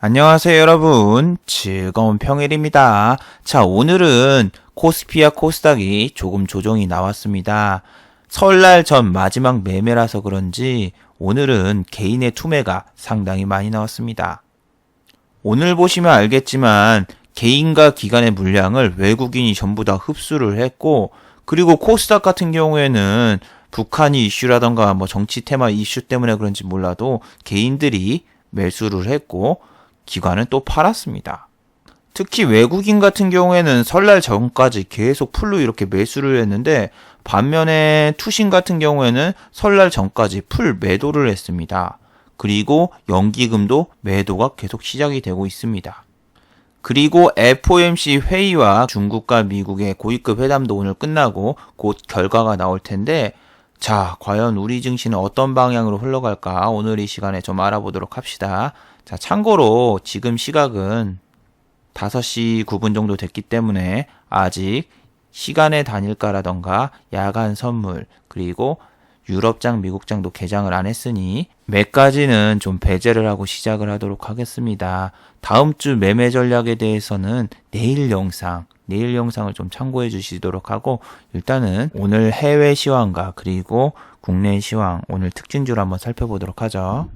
안녕하세요 여러분, 즐거운 평일입니다. 자, 오늘은 코스피와 코스닥이 조금 조정이 나왔습니다. 설날 전 마지막 매매라서 그런지 오늘은 개인의 투매가 상당히 많이 나왔습니다. 오늘 보시면 알겠지만 개인과 기관의 물량을 외국인이 전부 다 흡수를 했고, 그리고 코스닥 같은 경우에는 북한이 이슈라던가 정치 테마 이슈 때문에 그런지 몰라도 개인들이 매수를 했고 기관은 또 팔았습니다. 특히 외국인 같은 경우에는 설날 전까지 계속 풀로 이렇게 매수를 했는데, 반면에 투신 같은 경우에는 설날 전까지 풀 매도를 했습니다. 그리고 연기금도 매도가 계속 시작이 되고 있습니다. 그리고 FOMC 회의와 중국과 미국의 고위급 회담도 오늘 끝나고 곧 결과가 나올 텐데, 자, 과연 우리 증시는 어떤 방향으로 흘러갈까 오늘 이 시간에 좀 알아보도록 합시다. 자, 참고로 지금 시각은 5시 9분 정도 됐기 때문에 아직 시간에 다닐까라던가 야간 선물, 그리고 유럽장, 미국장도 개장을 안 했으니 매까지는 좀 배제를 하고 시작을 하도록 하겠습니다. 다음 주 매매 전략에 대해서는 내일 영상을 좀 참고해 주시도록 하고, 일단은 오늘 해외 시황과 그리고 국내 시황, 오늘 특징주를 한번 살펴보도록 하죠.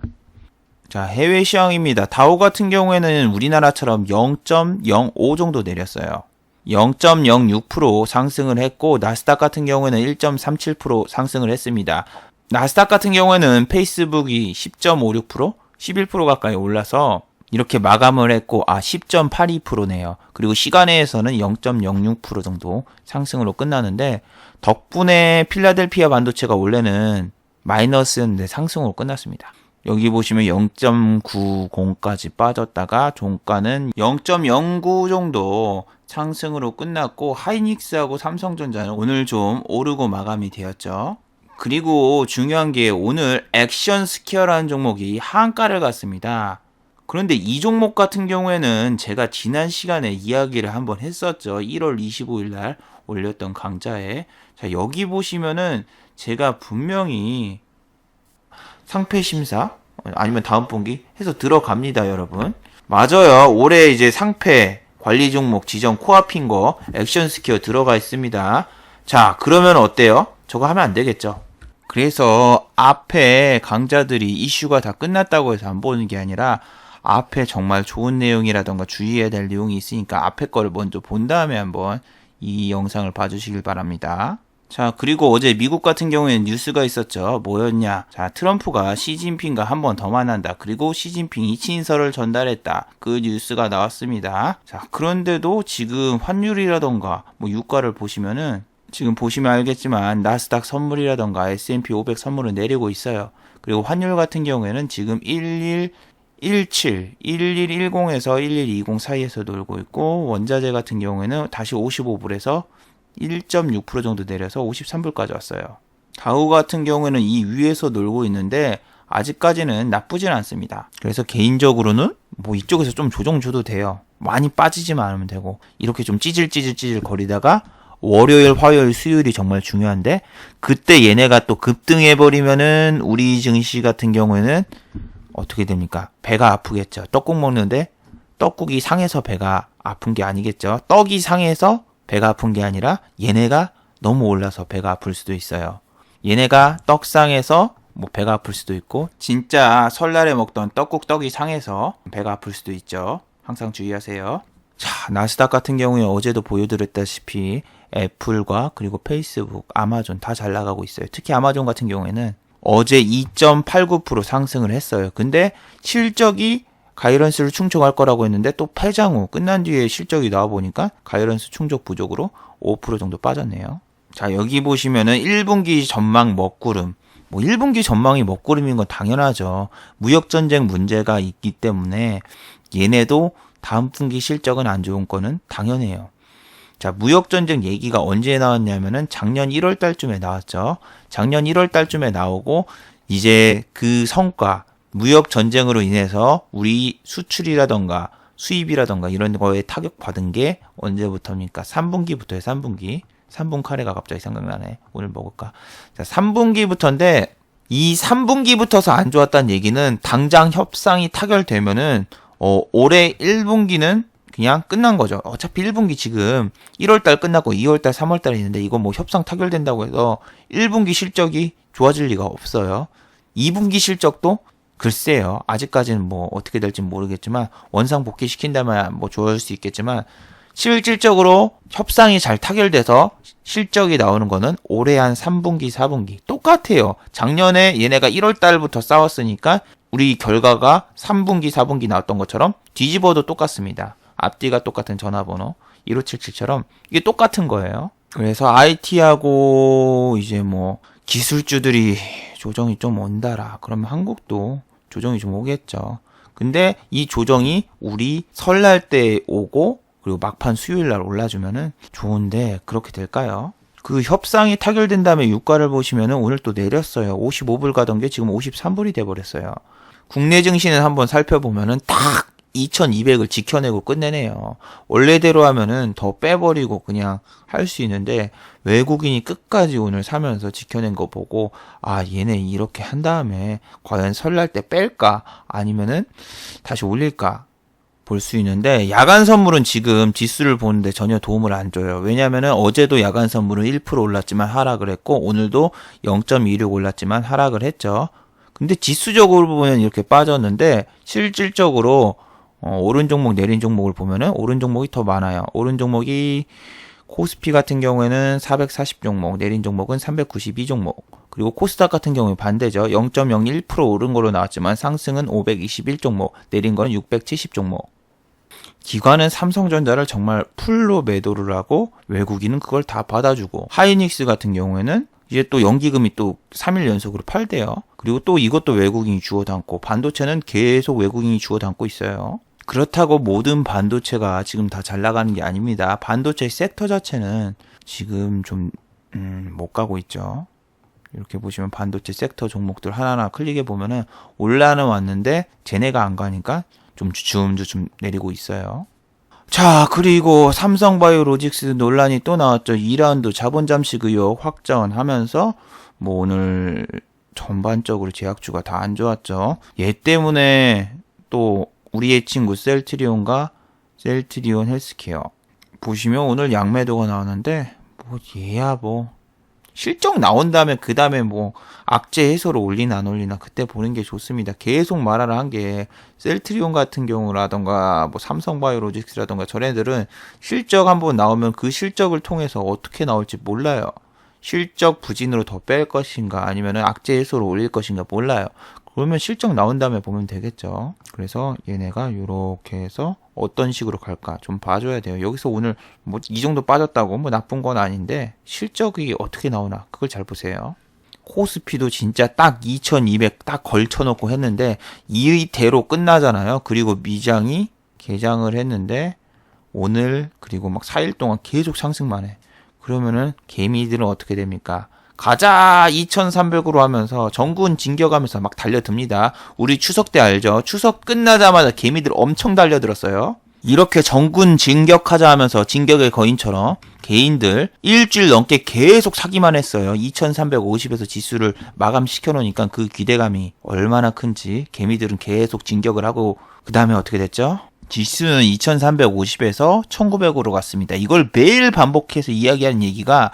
자, 해외 시황입니다. 다우 같은 경우에는 우리나라처럼 0.05 정도 내렸어요. 0.06% 상승을 했고, 나스닥 같은 경우에는 1.37% 상승을 했습니다. 나스닥 같은 경우에는 페이스북이 10.56%, 11% 가까이 올라서 이렇게 마감을 했고, 10.82%네요. 그리고 시간외에서는 0.06% 정도 상승으로 끝나는데, 덕분에 필라델피아 반도체가 원래는 마이너스였는데 상승으로 끝났습니다. 여기 보시면 0.90까지 빠졌다가 종가는 0.09 정도 상승으로 끝났고, 하이닉스하고 삼성전자는 오늘 좀 오르고 마감이 되었죠. 그리고 중요한 게 오늘 액션 스퀘어라는 종목이 하한가를 갔습니다. 그런데 이 종목 같은 경우에는 제가 지난 시간에 이야기를 한번 했었죠. 1월 25일 날 올렸던 강좌에. 자, 여기 보시면은 제가 분명히 상패 심사 아니면 다음 분기 해서 들어갑니다, 여러분. 맞아요. 올해 이제 상패 관리 종목 지정 코앞인 거 액션 스퀘어 들어가 있습니다. 자, 그러면 어때요? 저거 하면 안 되겠죠. 그래서 앞에 강좌들이 이슈가 다 끝났다고 해서 안 보는 게 아니라, 앞에 정말 좋은 내용이라던가 주의해야 될 내용이 있으니까 앞에 거를 먼저 본 다음에 한번 이 영상을 봐주시길 바랍니다. 자, 그리고 어제 미국 같은 경우에는 뉴스가 있었죠. 뭐였냐? 자, 트럼프가 시진핑과 한 번 더 만난다. 그리고 시진핑이 친서를 전달했다. 그 뉴스가 나왔습니다. 자, 그런데도 지금 환율이라던가 유가를 보시면은, 지금 보시면 알겠지만 나스닥 선물이라던가 S&P 500 선물은 내리고 있어요. 그리고 환율 같은 경우에는 지금 1117, 1110에서 1120 사이에서 놀고 있고, 원자재 같은 경우에는 다시 55불에서 1.6% 정도 내려서 53불까지 왔어요. 다우 같은 경우에는 이 위에서 놀고 있는데 아직까지는 나쁘진 않습니다. 그래서 개인적으로는 이쪽에서 좀 조정 줘도 돼요. 많이 빠지지만 않으면 되고, 이렇게 좀 찌질 거리다가 월요일, 화요일, 수요일이 정말 중요한데, 그때 얘네가 또 급등해버리면은 우리 증시 같은 경우에는 어떻게 됩니까? 배가 아프겠죠. 떡국 먹는데 떡국이 상해서 배가 아픈 게 아니겠죠. 떡이 상해서 배가 아픈 게 아니라 얘네가 너무 올라서 배가 아플 수도 있어요. 얘네가 떡상해서 배가 아플 수도 있고, 진짜 설날에 먹던 떡이 상해서 배가 아플 수도 있죠. 항상 주의하세요. 자, 나스닥 같은 경우에 어제도 보여드렸다시피 애플과 그리고 페이스북, 아마존 다 잘 나가고 있어요. 특히 아마존 같은 경우에는 어제 2.89% 상승을 했어요. 근데 실적이 가이런스를 충족할 거라고 했는데 또 폐장 후 끝난 뒤에 실적이 나와보니까 가이런스 충족 부족으로 5% 정도 빠졌네요. 자, 여기 보시면은 1분기 전망 먹구름. 1분기 전망이 먹구름인 건 당연하죠. 무역전쟁 문제가 있기 때문에 얘네도 다음 분기 실적은 안 좋은 거는 당연해요. 자, 무역전쟁 얘기가 언제 나왔냐면은 작년 1월 달쯤에 나왔죠. 작년 1월 달쯤에 나오고, 이제 그 성과, 무역 전쟁으로 인해서 우리 수출이라던가 수입이라던가 이런 거에 타격받은 게 언제부터입니까? 3분기부터예요. 3분 카레가 갑자기 생각나네. 오늘 먹을까? 자, 3분기부터인데, 이 3분기부터서 안 좋았다는 얘기는 당장 협상이 타결되면은 올해 1분기는 그냥 끝난 거죠. 어차피 1분기 지금 1월달 끝나고 2월달, 3월달에 있는데 이거 뭐 협상 타결된다고 해서 1분기 실적이 좋아질 리가 없어요. 2분기 실적도 글쎄요. 아직까지는 뭐 어떻게 될지 모르겠지만 원상 복귀시킨다면 뭐 좋아질 수 있겠지만 실질적으로 협상이 잘 타결돼서 실적이 나오는 거는 올해 한 3분기, 4분기 똑같아요. 작년에 얘네가 1월 달부터 싸웠으니까 우리 결과가 3분기, 4분기 나왔던 것처럼 뒤집어도 똑같습니다. 앞뒤가 똑같은 전화번호 1577처럼 이게 똑같은 거예요. 그래서 IT하고 이제 뭐 기술주들이 조정이 좀 온다라. 그러면 한국도 조정이 좀 오겠죠. 근데 이 조정이 우리 설날 때 오고 그리고 막판 수요일 날 올라주면은 좋은데 그렇게 될까요? 그 협상이 타결된 다음에 유가를 보시면은 오늘 또 내렸어요. 55불 가던 게 지금 53불이 돼버렸어요. 국내 증시는 한번 살펴보면은 딱 2200을 지켜내고 끝내네요. 원래대로 하면은 더 빼버리고 그냥 할 수 있는데 외국인이 끝까지 오늘 사면서 지켜낸 거 보고 얘네 이렇게 한 다음에 과연 설날 때 뺄까 아니면은 다시 올릴까 볼 수 있는데 야간 선물은 지금 지수를 보는데 전혀 도움을 안 줘요. 왜냐면은 어제도 야간 선물은 1% 올랐지만 하락을 했고 오늘도 0.26 올랐지만 하락을 했죠. 근데 지수적으로 보면 이렇게 빠졌는데 실질적으로 오른 종목 내린 종목을 보면은 오른 종목이 더 많아요. 오른 종목이 코스피 같은 경우에는 440 종목, 내린 종목은 392 종목. 그리고 코스닥 같은 경우에 반대죠. 0.01% 오른 거로 나왔지만 상승은 521 종목, 내린 거는 670 종목. 기관은 삼성전자를 정말 풀로 매도를 하고 외국인은 그걸 다 받아주고 하이닉스 같은 경우에는 이제 또 연기금이 또 3일 연속으로 팔대요. 그리고 또 이것도 외국인이 주워 담고 반도체는 계속 외국인이 주워 담고 있어요. 그렇다고 모든 반도체가 지금 다 잘 나가는 게 아닙니다. 반도체 섹터 자체는 지금 좀 못 가고 있죠. 이렇게 보시면 반도체 섹터 종목들 하나하나 클릭해 보면은 올라는 왔는데 쟤네가 안 가니까 좀 주춤주춤 내리고 있어요. 자, 그리고 삼성바이오로직스 논란이 또 나왔죠. 2라운드 자본 잠식 의혹 확전하면서 뭐 오늘 전반적으로 제약주가 다 안 좋았죠. 얘 때문에 또 우리의 친구 셀트리온과 셀트리온 헬스케어 보시면 오늘 양매도가 나왔는데 뭐 얘야 뭐 실적 나온 다음에 그 다음에 뭐 악재 해소를 올리나 안 올리나 그때 보는 게 좋습니다. 계속 말하라 한 게 셀트리온 같은 경우라던가 뭐 삼성바이오로직스라던가 저네들은 실적 한번 나오면 그 실적을 통해서 어떻게 나올지 몰라요. 실적 부진으로 더 뺄 것인가 아니면 악재 해소를 올릴 것인가 몰라요. 그러면 실적 나온 다음에 보면 되겠죠. 그래서 얘네가 이렇게 해서 어떤 식으로 갈까 좀 봐줘야 돼요. 여기서 오늘 뭐 이 정도 빠졌다고 뭐 나쁜 건 아닌데 실적이 어떻게 나오나 그걸 잘 보세요. 코스피도 진짜 딱 2200 딱 걸쳐놓고 했는데 이대로 끝나잖아요. 그리고 미장이 개장을 했는데 오늘 그리고 막 4일 동안 계속 상승만 해. 그러면은 개미들은 어떻게 됩니까? 가자 2300으로 하면서 정군 진격하면서 막 달려듭니다. 우리 추석 때 알죠? 추석 끝나자마자 개미들 엄청 달려들었어요. 이렇게 정군 진격하자 하면서 진격의 거인처럼 개인들 일주일 넘게 계속 사기만 했어요. 2350에서 지수를 마감시켜 놓으니까 그 기대감이 얼마나 큰지 개미들은 계속 진격을 하고 그 다음에 어떻게 됐죠? 지수는 2350에서 1900으로 갔습니다. 이걸 매일 반복해서 이야기하는 얘기가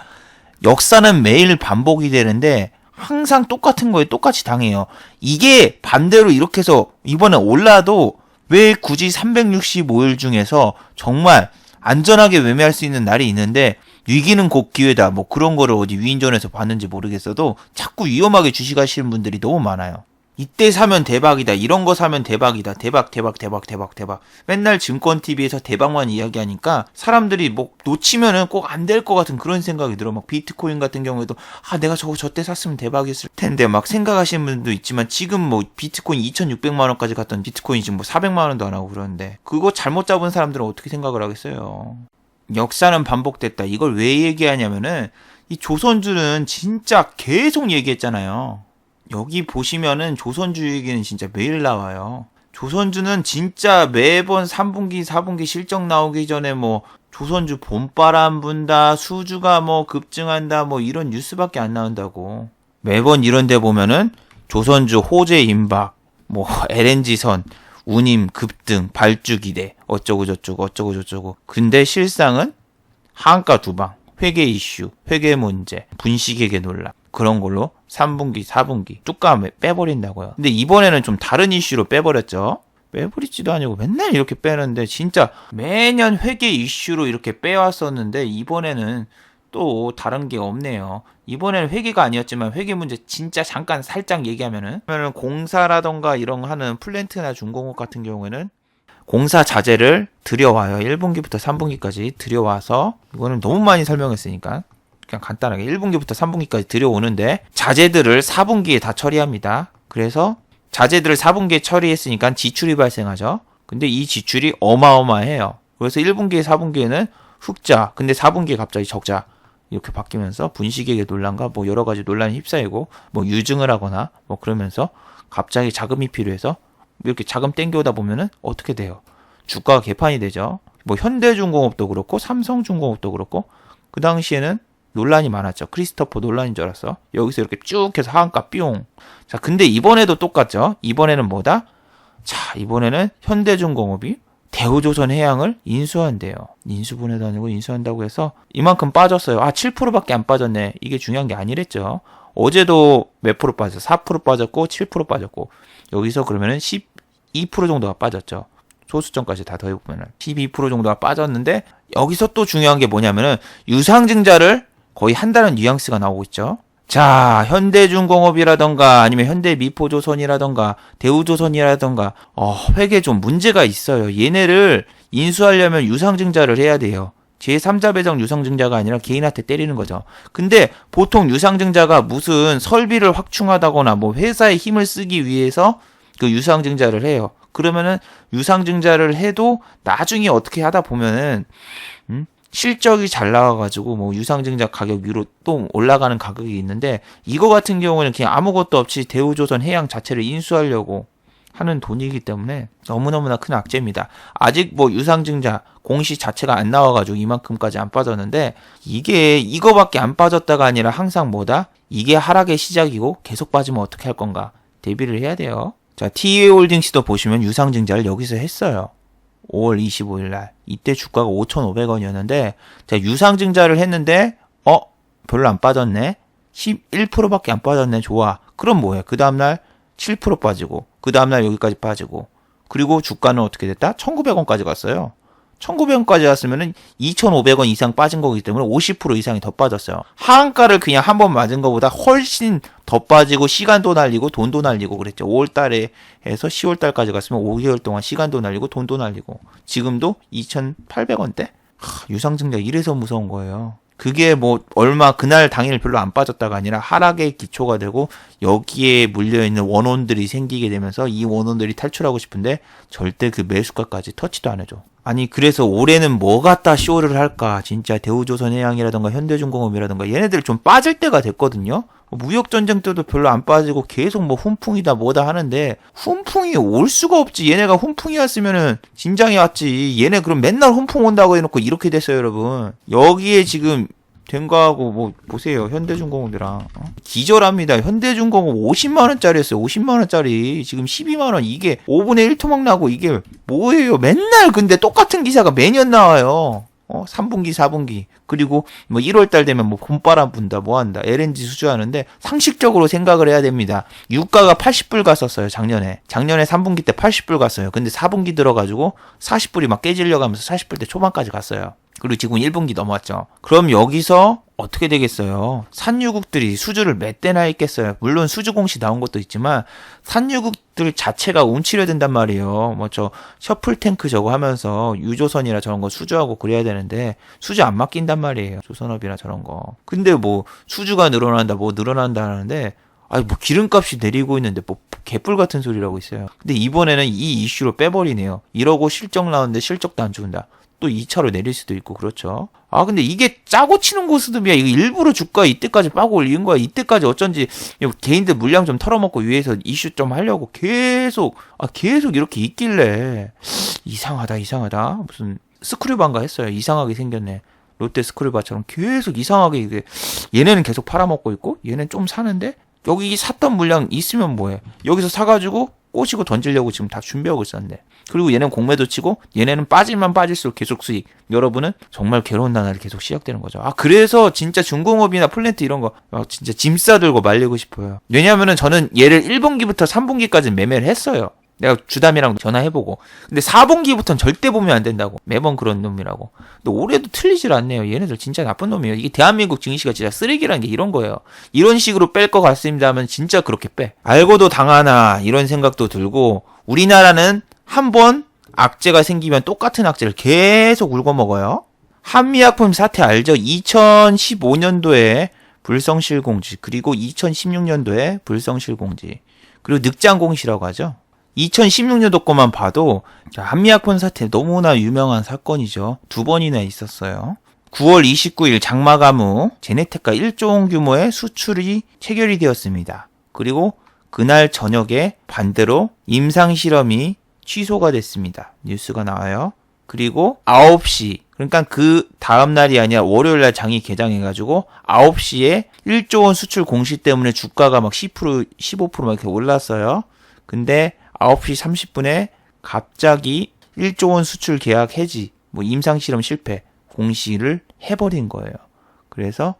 역사는 매일 반복이 되는데 항상 똑같은 거에 똑같이 당해요. 이게 반대로 이렇게 해서 이번에 올라도 왜 굳이 365일 중에서 정말 안전하게 매매할 수 있는 날이 있는데 위기는 곧 기회다 뭐 그런 거를 어디 위인전에서 봤는지 모르겠어도 자꾸 위험하게 주식하시는 분들이 너무 많아요. 이때 사면 대박이다. 이런 거 사면 대박이다. 대박. 맨날 증권TV에서 대박만 이야기하니까 사람들이 뭐 놓치면은 꼭 안 될 것 같은 그런 생각이 들어. 막 비트코인 같은 경우에도 내가 저때 샀으면 대박이었을 텐데 막 생각하시는 분도 있지만 지금 뭐 비트코인 2600만 원까지 갔던 비트코인이 지금 뭐 400만 원도 안 하고 그러는데 그거 잘못 잡은 사람들은 어떻게 생각을 하겠어요. 역사는 반복됐다. 이걸 왜 얘기하냐면은 이 조선주는 진짜 계속 얘기했잖아요. 여기 보시면은 조선주 얘기는 진짜 매일 나와요. 조선주는 진짜 매번 3분기, 4분기 실적 나오기 전에 뭐 조선주 봄바람 분다, 수주가 뭐 급증한다, 뭐 이런 뉴스밖에 안 나온다고. 매번 이런 데 보면은 조선주 호재 임박, 뭐 LNG선, 운임 급등, 발주 기대, 어쩌고 저쩌고. 근데 실상은 하한가 두방, 회계 이슈, 회계 문제, 분식회계 논란 그런 걸로 3분기, 4분기 뚜까 빼버린다고요. 근데 이번에는 좀 다른 이슈로 빼버렸죠. 빼버리지도 아니고 맨날 이렇게 빼는데 진짜 매년 회계 이슈로 이렇게 빼왔었는데 이번에는 또 다른 게 없네요. 이번에는 회계가 아니었지만 회계 문제 진짜 잠깐 살짝 얘기하면은 공사라던가 이런 거 하는 플랜트나 중공업 같은 경우에는 공사 자재를 들여와요. 1분기부터 3분기까지 들여와서 이거는 너무 많이 설명했으니까 그냥 간단하게 1분기부터 3분기까지 들여오는데 자재들을 4분기에 다 처리합니다. 그래서 자재들을 4분기에 처리했으니까 지출이 발생하죠. 근데 이 지출이 어마어마해요. 그래서 1분기에 4분기에는 흑자, 근데 4분기에 갑자기 적자 이렇게 바뀌면서 분식회계 논란과 뭐 여러 가지 논란이 휩싸이고 뭐 유증을 하거나 뭐 그러면서 갑자기 자금이 필요해서 이렇게 자금 땡겨오다 보면은 어떻게 돼요? 주가가 개판이 되죠. 뭐 현대중공업도 그렇고 삼성중공업도 그렇고 그 당시에는 논란이 많았죠. 크리스토퍼 논란인 줄 알았어. 여기서 이렇게 쭉 해서 하한가 뿅. 자, 근데 이번에도 똑같죠. 이번에는 뭐다? 자, 이번에는 현대중공업이 대우조선해양을 인수한대요. 인수분해도 아니고 인수한다고 해서 이만큼 빠졌어요. 7%밖에 안 빠졌네. 이게 중요한 게 아니랬죠. 어제도 몇 프로 빠졌어? 4% 빠졌고 7% 빠졌고 여기서 그러면은 12% 정도가 빠졌죠. 소수점까지 다 더해보면 12% 정도가 빠졌는데 여기서 또 중요한 게 뭐냐면은 유상증자를 거의 한다는 뉘앙스가 나오고 있죠. 자, 현대중공업이라던가 아니면 현대미포조선이라던가 대우조선이라던가 회계 좀 문제가 있어요. 얘네를 인수하려면 유상증자를 해야 돼요. 제3자 배정 유상증자가 아니라 개인한테 때리는 거죠. 근데 보통 유상증자가 무슨 설비를 확충하다거나 뭐 회사에 힘을 쓰기 위해서 그 유상증자를 해요. 그러면은 유상증자를 해도 나중에 어떻게 하다 보면은 실적이 잘 나와가지고 뭐 유상증자 가격 위로 또 올라가는 가격이 있는데 이거 같은 경우는 그냥 아무것도 없이 대우조선 해양 자체를 인수하려고 하는 돈이기 때문에 너무너무나 큰 악재입니다. 아직 뭐 유상증자 공시 자체가 안 나와가지고 이만큼까지 안 빠졌는데 이게 이거밖에 안 빠졌다가 아니라 항상 뭐다? 이게 하락의 시작이고 계속 빠지면 어떻게 할 건가? 대비를 해야 돼요. 자, TA홀딩스도 보시면 유상증자를 여기서 했어요. 5월 25일 날. 이때 주가가 5,500원이었는데 자, 유상증자를 했는데 별로 안 빠졌네. 11%밖에 안 빠졌네. 좋아. 그럼 뭐해? 그 다음날 7% 빠지고 그 다음날 여기까지 빠지고 그리고 주가는 어떻게 됐다? 1,900원까지 갔어요. 1,900원까지 갔으면은 2,500원 이상 빠진 거기 때문에 50% 이상이 더 빠졌어요. 하한가를 그냥 한 번 맞은 것보다 훨씬 더 빠지고 시간도 날리고 돈도 날리고 그랬죠. 5월 달에 해서 10월 달까지 갔으면 5개월 동안 시간도 날리고 돈도 날리고 지금도 2,800원대? 유상증자 이래서 무서운 거예요. 그게 뭐 얼마 그날 당일 별로 안 빠졌다가 아니라 하락의 기초가 되고 여기에 물려있는 원혼들이 생기게 되면서 이 원혼들이 탈출하고 싶은데 절대 그 매수가까지 터치도 안 해줘. 아니 그래서 올해는 뭐 갖다 쇼를 할까? 진짜 대우조선해양이라던가 현대중공업이라던가 얘네들 좀 빠질 때가 됐거든요. 무역전쟁 때도 별로 안 빠지고 계속 뭐 훈풍이다 뭐다 하는데 훈풍이 올 수가 없지. 얘네가 훈풍이 왔으면은 진작에 왔지. 얘네 그럼 맨날 훈풍 온다고 해놓고 이렇게 됐어요 여러분. 여기에 지금 된 거하고 뭐 보세요. 현대중공업이랑 기절합니다. 현대중공업 50만원짜리였어요. 50만원짜리 지금 12만원. 이게 5분의 1토막 나고 이게 뭐예요. 맨날 근데 똑같은 기사가 매년 나와요. 3분기 4분기 그리고 뭐 1월달 되면 뭐 봄바람 분다 뭐 한다 LNG 수주하는데 상식적으로 생각을 해야 됩니다. 유가가 80불 갔었어요. 작년에 3분기 때 80불 갔어요. 근데 4분기 들어가지고 40불이 막 깨지려고 하면서 40불대 초반까지 갔어요. 그리고 지금 1분기 넘어왔죠. 그럼 여기서 어떻게 되겠어요? 산유국들이 수주를 몇 대나 했겠어요? 물론 수주 공시 나온 것도 있지만 산유국들 자체가 움츠려 된단 말이에요. 뭐 저 셔플 탱크 저거 하면서 유조선이라 저런 거 수주하고 그래야 되는데 수주 안 맡긴단 말이에요. 조선업이나 저런 거. 근데 뭐 수주가 늘어난다 뭐 늘어난다 하는데 뭐 기름값이 내리고 있는데 뭐 개뿔 같은 소리라고 있어요. 근데 이번에는 이 이슈로 빼버리네요. 이러고 실적 나오는데 실적도 안 준다. 또 2차로 내릴 수도 있고 그렇죠. 근데 이게 짜고 치는 고스톱이야. 이거 일부러 주가 이때까지 빠고 올린 거야. 이때까지 어쩐지 개인들 물량 좀 털어먹고 위에서 이슈 좀 하려고 계속 이렇게 있길래 이상하다. 무슨 스크류바인가 했어요. 이상하게 생겼네. 롯데 스크류바처럼 계속 이상하게 이게 얘네는 계속 팔아먹고 있고 얘는 좀 사는데 여기 샀던 물량 있으면 뭐해. 여기서 사가지고 꼬시고 던지려고 지금 다 준비하고 있었는데. 그리고 얘는 공매도 치고 얘네는 빠질만 빠질수록 계속 수익. 여러분은 정말 괴로운 나날이 계속 시작되는 거죠. 그래서 진짜 중공업이나 플랜트 이런 거 진짜 짐 싸들고 말리고 싶어요. 왜냐면은 저는 얘를 1분기부터 3분기까지 매매를 했어요. 내가 주담이랑 전화해보고. 근데 4분기부터는 절대 보면 안 된다고. 매번 그런 놈이라고. 근데 올해도 틀리질 않네요. 얘네들 진짜 나쁜 놈이에요. 이게 대한민국 증시가 진짜 쓰레기라는 게 이런 거예요. 이런 식으로 뺄 것 같습니다 하면 진짜 그렇게 빼. 알고도 당하나 이런 생각도 들고, 우리나라는 한번 악재가 생기면 똑같은 악재를 계속 울고 먹어요. 한미약품 사태 알죠? 2015년도에 불성실공지, 그리고 2016년도에 불성실공지, 그리고 늑장공시라고 하죠. 2016년도 것만 봐도 한미약품 사태 너무나 유명한 사건이죠. 2번이나 있었어요. 9월 29일 장마감 후 제네테카 1조 원 규모의 수출이 체결이 되었습니다. 그리고 그날 저녁에 반대로 임상실험이 취소가 됐습니다. 뉴스가 나와요. 그리고 9시, 그러니까 그 다음날이 아니라 월요일날 장이 개장해가지고 9시에 1조 원 수출 공시 때문에 주가가 막 10%, 15% 막 이렇게 올랐어요. 근데 9시 30분에 갑자기 1조 원 수출 계약 해지, 임상실험 실패 공시를 해버린 거예요. 그래서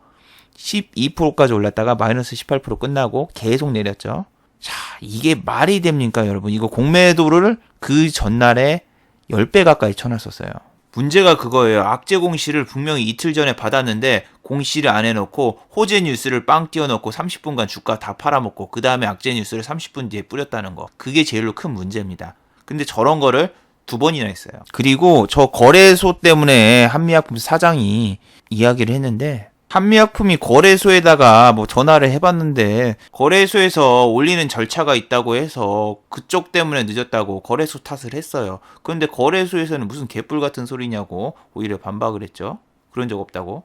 12%까지 올랐다가 마이너스 18% 끝나고 계속 내렸죠. 자, 이게 말이 됩니까, 여러분? 이거 공매도를 그 전날에 10배 가까이 쳐놨었어요. 문제가 그거예요. 악재 공시를 분명히 이틀 전에 받았는데 공시를 안 해놓고 호재 뉴스를 빵 띄워놓고 30분간 주가 다 팔아먹고 그 다음에 악재 뉴스를 30분 뒤에 뿌렸다는 거. 그게 제일로 큰 문제입니다. 근데 저런 거를 2번이나 했어요. 그리고 저 거래소 때문에 한미약품 사장이 이야기를 했는데, 한미약품이 거래소에다가 전화를 해봤는데 거래소에서 올리는 절차가 있다고 해서 그쪽 때문에 늦었다고 거래소 탓을 했어요. 그런데 거래소에서는 무슨 개뿔 같은 소리냐고 오히려 반박을 했죠. 그런 적 없다고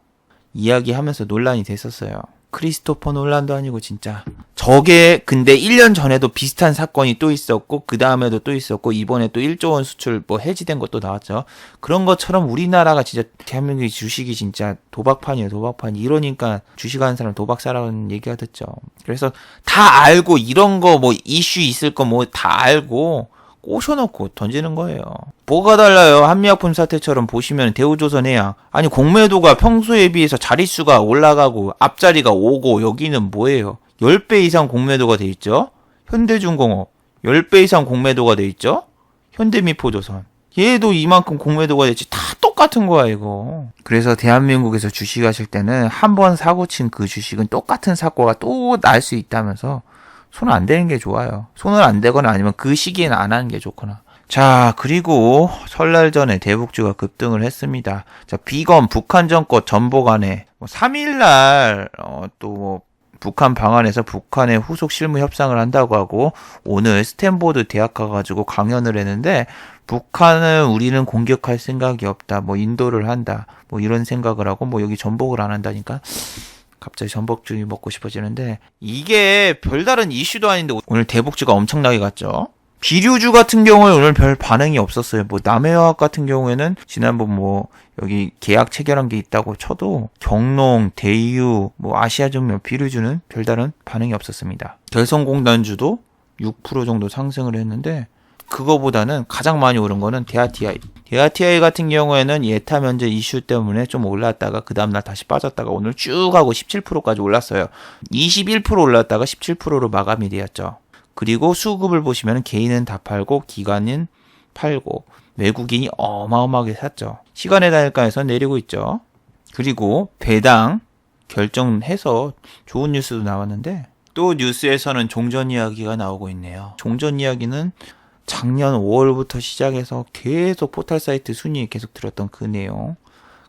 이야기하면서 논란이 됐었어요. 크리스토퍼 놀란도 아니고 진짜. 저게 근데 1년 전에도 비슷한 사건이 또 있었고 그 다음에도 또 있었고 이번에 또 1조 원 수출 해지된 것도 나왔죠. 그런 것처럼 우리나라가 진짜 대한민국의 주식이 진짜 도박판이에요. 도박판. 이러니까 주식하는 사람 도박사라는 얘기가 듣죠. 그래서 다 알고 이런 거 이슈 있을 거 다 알고 꼬셔놓고 던지는 거예요. 뭐가 달라요? 한미약품 사태처럼 보시면 대우조선해양. 아니 공매도가 평소에 비해서 자릿수가 올라가고 앞자리가 오고, 여기는 뭐예요? 10배 이상 공매도가 돼 있죠? 현대중공업 10배 이상 공매도가 돼 있죠? 현대미포조선 얘도 이만큼 공매도가 됐지. 다 똑같은 거야 이거. 그래서 대한민국에서 주식하실 때는 한 번 사고 친 그 주식은 똑같은 사고가 또 날 수 있다면서 손 안 대는 게 좋아요. 손을 안 대거나 아니면 그 시기에는 안 하는 게 좋거나. 자, 그리고 설날 전에 대북주가 급등을 했습니다. 자, 비건 북한 정권 전보관에 3일날 또 북한 방한에서 북한의 후속 실무 협상을 한다고 하고, 오늘 스탠포드 대학 가가지고 강연을 했는데, 북한은 우리는 공격할 생각이 없다, 인도를 한다, 이런 생각을 하고, 여기 전복을 안 한다니까 갑자기 전복죽이 먹고 싶어지는데, 이게 별다른 이슈도 아닌데 오늘 대북주가 엄청나게 갔죠. 비료주 같은 경우에 오늘 별 반응이 없었어요. 남해화학 같은 경우에는 지난번 여기 계약 체결한 게 있다고 쳐도 경농, 대유, 아시아증명 비료주는 별다른 반응이 없었습니다. 결성공단주도 6% 정도 상승을 했는데, 그거보다는 가장 많이 오른 거는 대아TI. 대아TI 같은 경우에는 예타 면제 이슈 때문에 좀 올랐다가 그 다음날 다시 빠졌다가 오늘 쭉 하고 17%까지 올랐어요. 21% 올랐다가 17%로 마감이 되었죠. 그리고 수급을 보시면 개인은 다 팔고 기관은 팔고 외국인이 어마어마하게 샀죠. 시간의 단일가에서 내리고 있죠. 그리고 배당 결정해서 좋은 뉴스도 나왔는데, 또 뉴스에서는 종전 이야기가 나오고 있네요. 종전 이야기는 작년 5월부터 시작해서 계속 포털 사이트 순위에 계속 들었던 그 내용.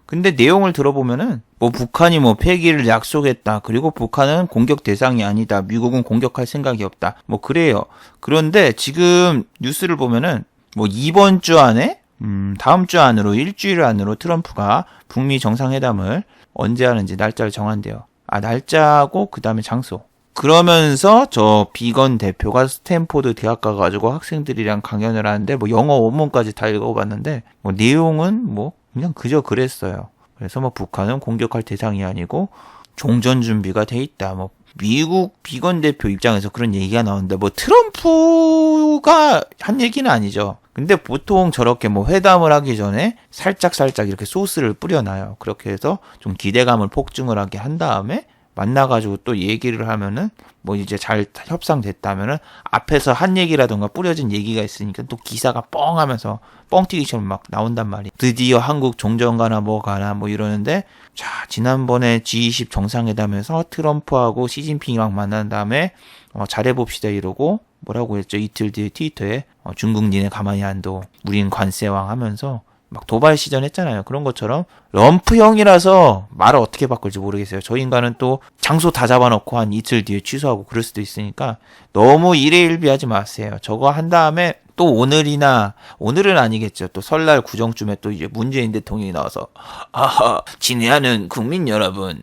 근데 내용을 들어보면은 북한이 폐기를 약속했다. 그리고 북한은 공격 대상이 아니다. 미국은 공격할 생각이 없다. 그래요. 그런데 지금 뉴스를 보면은 이번 주 안에 다음 주 안으로 일주일 안으로 트럼프가 북미 정상회담을 언제 하는지 날짜를 정한대요. 날짜하고 그 다음에 장소. 그러면서 저 비건 대표가 스탠포드 대학 가가지고 학생들이랑 강연을 하는데 영어 원문까지 다 읽어봤는데 내용은 그냥 그저 그랬어요. 그래서 북한은 공격할 대상이 아니고 종전 준비가 돼 있다. 미국 비건 대표 입장에서 그런 얘기가 나오는데 뭐 트럼프가 한 얘기는 아니죠. 근데 보통 저렇게 뭐 회담을 하기 전에 살짝 이렇게 소스를 뿌려놔요. 그렇게 해서 좀 기대감을 폭증을 하게 한 다음에 만나가지고 또 얘기를 하면은 뭐 이제 잘 협상됐다면은 앞에서 한 얘기라던가 뿌려진 얘기가 있으니까 또 기사가 뻥 하면서 뻥튀기처럼 막 나온단 말이에요. 드디어 한국 종전가나 뭐 가나 뭐 이러는데 자, 지난번에 G20 정상회담에서 트럼프하고 시진핑이랑 만난 다음에 잘해봅시다 이러고 뭐라고 했죠? 이틀 뒤에 트위터에 중국 니네 가만히 안 둬. 우린 관세왕 하면서 막 도발 시전했잖아요. 그런 것처럼 럼프형이라서 말을 어떻게 바꿀지 모르겠어요. 저 인간은 또 장소 다 잡아놓고 한 이틀 뒤에 취소하고 그럴 수도 있으니까 너무 일희일비하지 마세요. 저거 한 다음에 또 오늘은 아니겠죠. 또 설날 구정쯤에 또 이제 문재인 대통령이 나와서 친애하는 국민 여러분,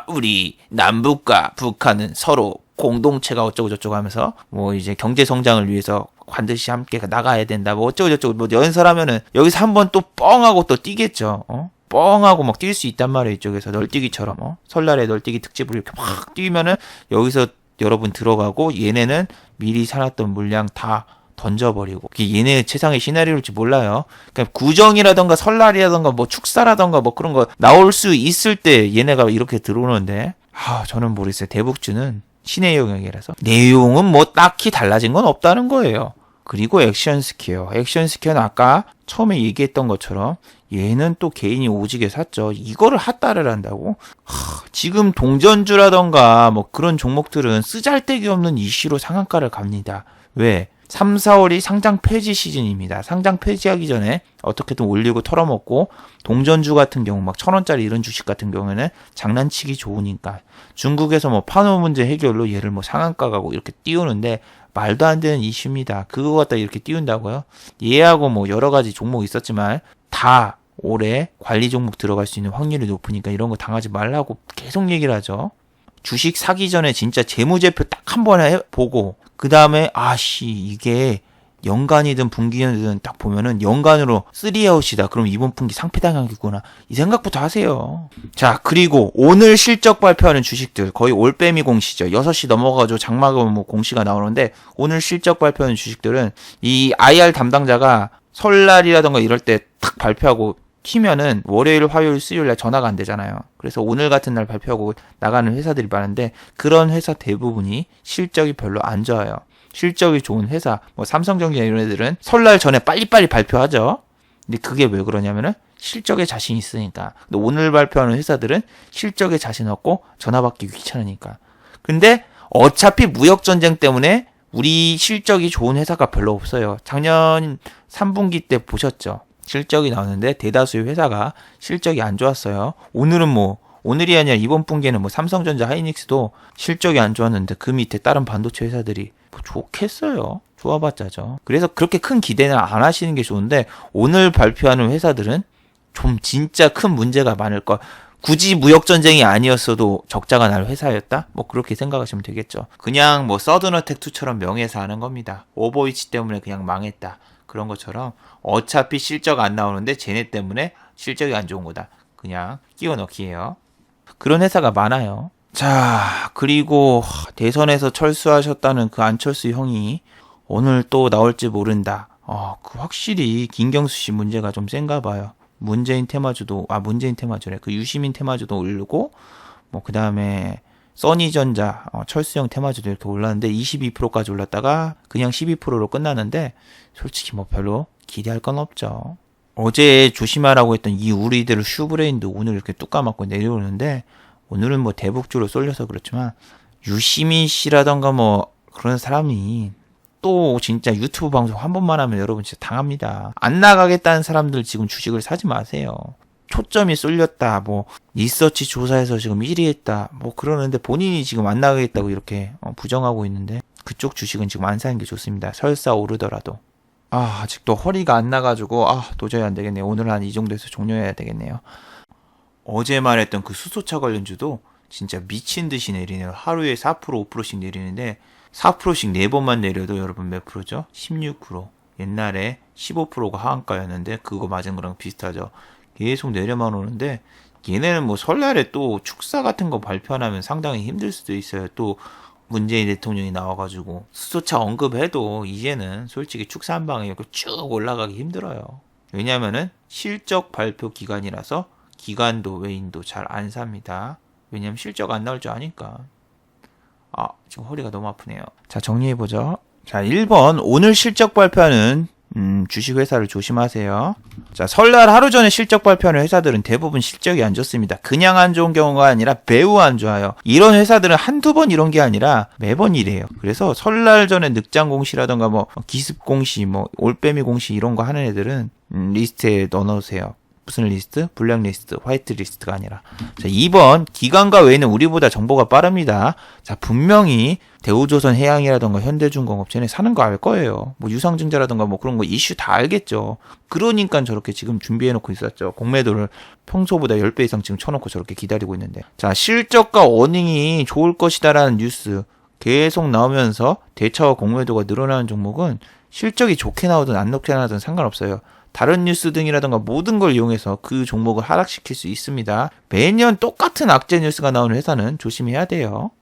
우리 남북과 북한은 서로 공동체가 어쩌고 저쩌고 하면서 뭐 이제 경제 성장을 위해서 반드시 함께 나가야 된다. 뭐 어쩌고 저쩌고 뭐 연설하면은 여기서 한번 또 뻥하고 또 뛰겠죠. 뻥하고 막 뛸 수 있단 말이에요. 이쪽에서 널뛰기처럼 설날에 널뛰기 특집으로 이렇게 막 뛰면은 여기서 여러분 들어가고 얘네는 미리 사놨던 물량 다 던져버리고 그게 얘네 최상의 시나리오일지 몰라요. 그러니까 구정이라던가 설날이라던가 뭐 축사라던가 뭐 그런 거 나올 수 있을 때 얘네가 이렇게 들어오는데 저는 모르겠어요. 대북주는 신의 영역이라서 내용은 뭐 딱히 달라진 건 없다는 거예요. 그리고 액션 스퀘어. 액션 스퀘어는 아까 처음에 얘기했던 것처럼 얘는 또 개인이 오지게 샀죠. 이거를 핫다를 한다고? 지금 동전주라던가 뭐 그런 종목들은 쓰잘데기 없는 이슈로 상한가를 갑니다. 왜? 3, 4월이 상장 폐지 시즌입니다. 상장 폐지하기 전에 어떻게든 올리고 털어먹고 동전주 같은 경우 막 1,000원짜리 이런 주식 같은 경우에는 장난치기 좋으니까 중국에서 뭐 판호 문제 해결로 얘를 뭐 상한가 가고 이렇게 띄우는데 말도 안 되는 이슈입니다. 그거 갖다 이렇게 띄운다고요? 얘하고 뭐 여러 가지 종목 있었지만 다 올해 관리 종목 들어갈 수 있는 확률이 높으니까 이런 거 당하지 말라고 계속 얘기를 하죠. 주식 사기 전에 진짜 재무제표 딱 한 번 보고 그 다음에 이게 연간이든 분기이든 딱 보면은 연간으로 3아웃이다. 그럼 이번 분기 상패당하겠구나. 이 생각부터 하세요. 자, 그리고 오늘 실적 발표하는 주식들 거의 올빼미 공시죠. 6시 넘어가지고 장마가 뭐 공시가 나오는데 오늘 실적 발표하는 주식들은 이 IR 담당자가 설날이라던가 이럴 때 탁 발표하고 튀면은 월요일, 화요일, 수요일 날 전화가 안 되잖아요. 그래서 오늘 같은 날 발표하고 나가는 회사들이 많은데 그런 회사 대부분이 실적이 별로 안 좋아요. 실적이 좋은 회사, 뭐 삼성전기나 이런 애들은 설날 전에 빨리빨리 발표하죠. 근데 그게 왜 그러냐면은 실적에 자신 있으니까. 근데 오늘 발표하는 회사들은 실적에 자신 없고 전화 받기 귀찮으니까. 근데 어차피 무역전쟁 때문에 우리 실적이 좋은 회사가 별로 없어요. 작년 3분기 때 보셨죠? 실적이 나오는데 대다수의 회사가 실적이 안 좋았어요. 오늘이 아니라 이번 분기에는 뭐 삼성전자, 하이닉스도 실적이 안 좋았는데 그 밑에 다른 반도체 회사들이 뭐 좋겠어요. 좋아봤자죠. 그래서 그렇게 큰 기대는 안 하시는 게 좋은데 오늘 발표하는 회사들은 좀 진짜 큰 문제가 많을 거. 굳이 무역전쟁이 아니었어도 적자가 날 회사였다? 뭐 그렇게 생각하시면 되겠죠. 그냥 뭐 서든어택2처럼 명예사 하는 겁니다. 오버위치 때문에 그냥 망했다. 그런 것처럼 어차피 실적 안 나오는데 쟤네 때문에 실적이 안 좋은 거다. 그냥 끼워 넣기예요. 그런 회사가 많아요. 자, 그리고 대선에서 철수하셨다는 그 안철수 형이 오늘 또 나올지 모른다. 그 확실히 김경수 씨 문제가 좀 센가 봐요. 문재인 테마주래. 그 유시민 테마주도 오르고 뭐 그다음에 써니전자, 철수형 테마주도 이렇게 올랐는데 22%까지 올랐다가 그냥 12%로 끝나는데 솔직히 뭐 별로 기대할 건 없죠. 어제 조심하라고 했던 이 우리들 슈브레인도 오늘 이렇게 뚝 까맞고 내려오는데 오늘은 뭐 대북주로 쏠려서 그렇지만 유시민 씨라던가 뭐 그런 사람이 또 진짜 유튜브 방송 한 번만 하면 여러분 진짜 당합니다. 안 나가겠다는 사람들 지금 주식을 사지 마세요. 초점이 쏠렸다, 뭐 리서치 조사에서 지금 1위 했다, 뭐 그러는데 본인이 지금 안 나가겠다고 이렇게 부정하고 있는데 그쪽 주식은 지금 안 사는 게 좋습니다. 설사 오르더라도. 아직도 허리가 안 나가지고 도저히 안 되겠네요. 오늘 한 이 정도에서 종료해야 되겠네요. 어제 말했던 그 수소차 관련주도 진짜 미친 듯이 내리네요. 하루에 4% 5%씩 내리는데 4%씩 4번만 내려도 여러분 몇 프로죠? 16%. 옛날에 15%가 하한가였는데 그거 맞은 거랑 비슷하죠. 계속 내려만 오는데 얘네는 뭐 설날에 또 축사 같은 거 발표하면 상당히 힘들 수도 있어요. 또 문재인 대통령이 나와가지고 수소차 언급해도 이제는 솔직히 축사 한 방에 이렇게 쭉 올라가기 힘들어요. 왜냐면은 실적 발표 기간이라서 기관도 외인도 잘 안 삽니다. 왜냐면 실적 안 나올 줄 아니까. 지금 허리가 너무 아프네요. 자, 정리해보죠. 자, 1번. 오늘 실적 발표하는 주식회사를 조심하세요. 자, 설날 하루 전에 실적 발표하는 회사들은 대부분 실적이 안 좋습니다. 그냥 안 좋은 경우가 아니라 매우 안 좋아요. 이런 회사들은 한두 번 이런 게 아니라 매번 이래요. 그래서 설날 전에 늑장 공시라던가 뭐 기습 공시, 뭐 올빼미 공시 이런 거 하는 애들은 리스트에 넣어놓으세요. 무슨 리스트? 블랙리스트, 화이트리스트가 아니라. 자, 2번. 기관과 외에는 우리보다 정보가 빠릅니다. 자, 분명히 대우조선 해양이라던가 현대중공업 쟤네 사는 거 알 거예요. 뭐 유상증자라던가 뭐 그런 거 이슈 다 알겠죠. 그러니까 저렇게 지금 준비해놓고 있었죠. 공매도를 평소보다 10배 이상 지금 쳐놓고 저렇게 기다리고 있는데. 자, 실적과 어닝이 좋을 것이다라는 뉴스 계속 나오면서 대차와 공매도가 늘어나는 종목은 실적이 좋게 나오든 안 좋게 나오든 상관없어요. 다른 뉴스 등이라던가 모든 걸 이용해서 그 종목을 하락시킬 수 있습니다. 매년 똑같은 악재 뉴스가 나오는 회사는 조심해야 돼요.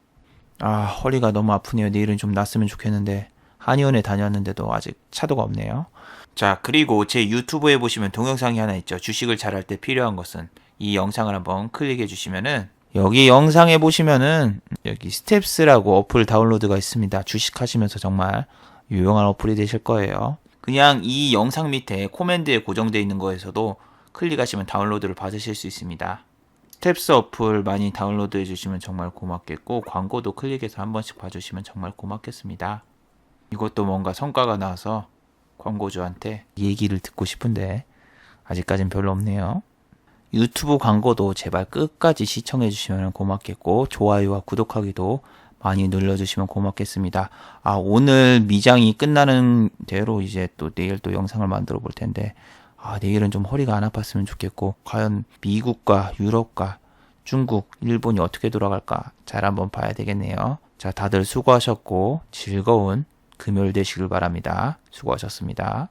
허리가 너무 아프네요. 내일은 좀 낫으면 좋겠는데 한의원에 다녔는데도 아직 차도가 없네요. 자, 그리고 제 유튜브에 보시면 동영상이 하나 있죠. 주식을 잘할 때 필요한 것은, 이 영상을 한번 클릭해 주시면은 여기 영상에 보시면은 여기 스텝스라고 어플 다운로드가 있습니다. 주식하시면서 정말 유용한 어플이 되실 거예요. 그냥 이 영상 밑에 코맨드에 고정되어 있는 거에서도 클릭하시면 다운로드를 받으실 수 있습니다. 스텝스 어플 많이 다운로드 해주시면 정말 고맙겠고, 광고도 클릭해서 한 번씩 봐주시면 정말 고맙겠습니다. 이것도 뭔가 성과가 나서 광고주한테 얘기를 듣고 싶은데 아직까진 별로 없네요. 유튜브 광고도 제발 끝까지 시청해주시면 고맙겠고, 좋아요와 구독하기도 많이 눌러주시면 고맙겠습니다. 오늘 미장이 끝나는 대로 이제 또 내일 또 영상을 만들어 볼 텐데, 내일은 좀 허리가 안 아팠으면 좋겠고, 과연 미국과 유럽과 중국, 일본이 어떻게 돌아갈까 잘 한번 봐야 되겠네요. 자, 다들 수고하셨고 즐거운 금요일 되시길 바랍니다. 수고하셨습니다.